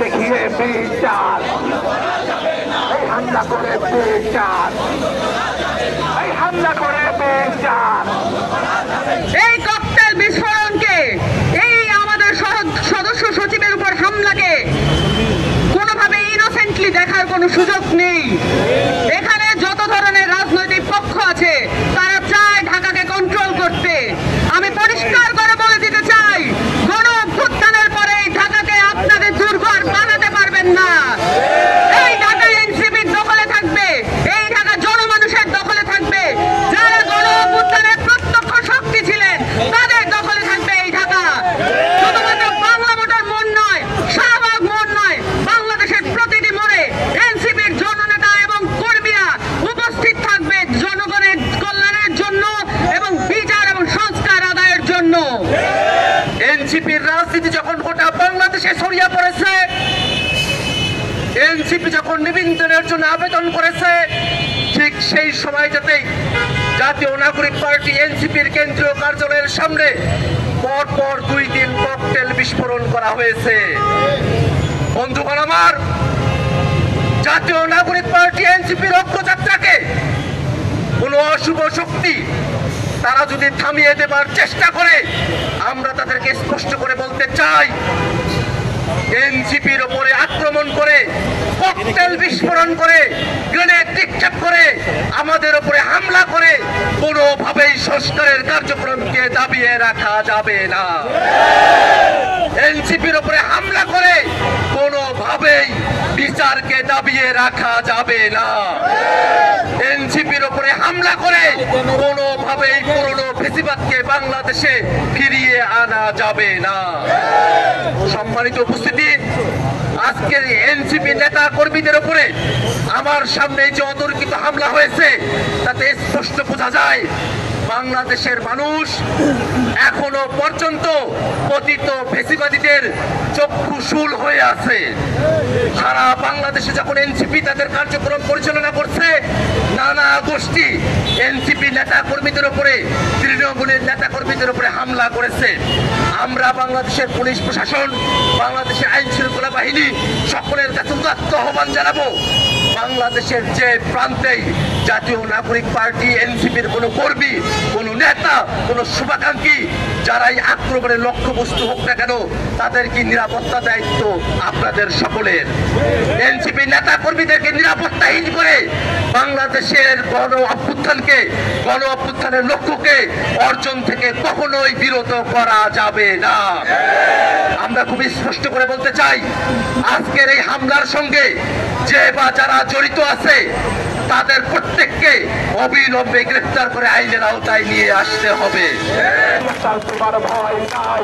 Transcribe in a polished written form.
দেখিয়ে বিচার এই হামলা করে বিচার এই হামলা করে বিচার এই ককটেল বিস্ফোরণকে এই আমাদের সদস্য সচিবের উপর হামলাকে কোনোভাবে ইনোসেন্টলি দেখার কোনো সুযোগ নেই। এখানে যত ধরনের রাজনৈতিক পক্ষ আছে তারা চায় ঢাকাকে কন্ট্রোল করতে। আমি পরিষ্কার করে বলে দিতে চাই, গণ অভ্যুত্থানের পরে ঢাকাকে আপনাদের দুর্বার বানাতে পারবেন না। এই ঢাকা এনসিপির দখলে থাকবে, এই ঢাকা জনমানুষের দখলে থাকবে। যারা গণ অভ্যুত্থানের প্রত্যক্ষ শক্তি ছিলেন তাদের দখলে থাকবে এই ঢাকা। শুধুমাত্র বাংলা ভোটার মন নয়, শাহবাগ মন নয়, বাংলাদেশের প্রতিটি মোড়ে এনসিপির জননেতা এবং কর্মীরা উপস্থিত থাকবে জনগণের কল্যাণের জন্য এবং বিচার এবং সংস্কার আদায়ের জন্য। এনসিপির রাজনীতি যখন গোটা বাংলাদেশে ছড়িয়ে পড়েছে, এনসিপি যখন নিবন্ধনের জন্য আবেদন করেছে, ঠিক সেই সময়টাতেই জাতীয় নাগরিক পার্টি এনসিপির কেন্দ্রীয় কার্যালয়ের সামনে পরপর 2 দিন ককটেল বিস্ফোরণ করা হয়েছে। বন্ধুগণ আমার, জাতীয় নাগরিক পার্টি এনসিপির অগ্রযাত্রাকে কোন অশুভ শক্তি তারা যদি থামিয়ে দেবার চেষ্টা করে, আমরা তাদেরকে স্পষ্ট করে বলতে চাই, এনসিপির উপরে আক্রমণ করে, ককটেল বিস্ফোরণ করে, গ্রেনেড নিক্ষেপ করে, আমাদের উপরে হামলা করে কোনোভাবেই সংস্কারের কার্যক্রমকে দাবিয়ে রাখা যাবে না। এনসিপির উপরে হামলা করে কোনোভাবেই বিচারকে দাবিয়ে রাখা যাবে না। এনসিপির উপরে হামলা করে কোনোভাবেই পুরনো ফেসিবাদকে বাংলাদেশে ফিরিয়ে আনা যাবে না। সম্মানিত উপস্থিতি, আজকের এনসিপি নেতা কর্মীদের উপরে আমার সামনে যে অতর্কিত হামলা হয়েছে তাতে স্পষ্ট বোঝা যায় বাংলাদেশের মানুষ এখনো পর্যন্ত পতিত ফেসিবাদীদের চক্ষুশূল হয়ে আছে। সারা বাংলাদেশে যখন এনসিপি তাদের কার্যক্রম পরিচালনা করছে, নানা গোষ্ঠী এনসিপি নেতা কর্মীদের উপরে, তৃণমূলের নেতা কর্মীদের উপরে হামলা করেছে। আমরা বাংলাদেশের পুলিশ প্রশাসন, বাংলাদেশের আইন শৃঙ্খলা বাহিনী সকলের কাছে উদাত্ত আহ্বান জানাবো, বাংলাদেশের যে প্রান্তেই জাতীয় নাগরিক পার্টি এনসিপির কোনো কর্মী, কোনো নেতা, কোনো শুভাকাঙ্ক্ষী যারাই আক্রমণের লক্ষ্যবস্তু হোক না কেন, তাদের কি নিরাপত্তা দায়িত্ব আপনাদের সকলের। এনসিপি নেতা কর্মীদেরকে নিরাপত্তাহীন করে বাংলাদেশের গণ অভ্যুত্থানের লক্ষ্যকে অর্জন থেকে কখনোই বিরত করা যাবে না। আমরা খুবই স্পষ্ট করে বলতে চাই, আজকের এই হামলার সঙ্গে যে বা যারা জড়িত আছে তাদের প্রত্যেককে অবিলম্বে গ্রেফতার করে আইনের আওতায় নিয়ে আসতে হবে। ভাই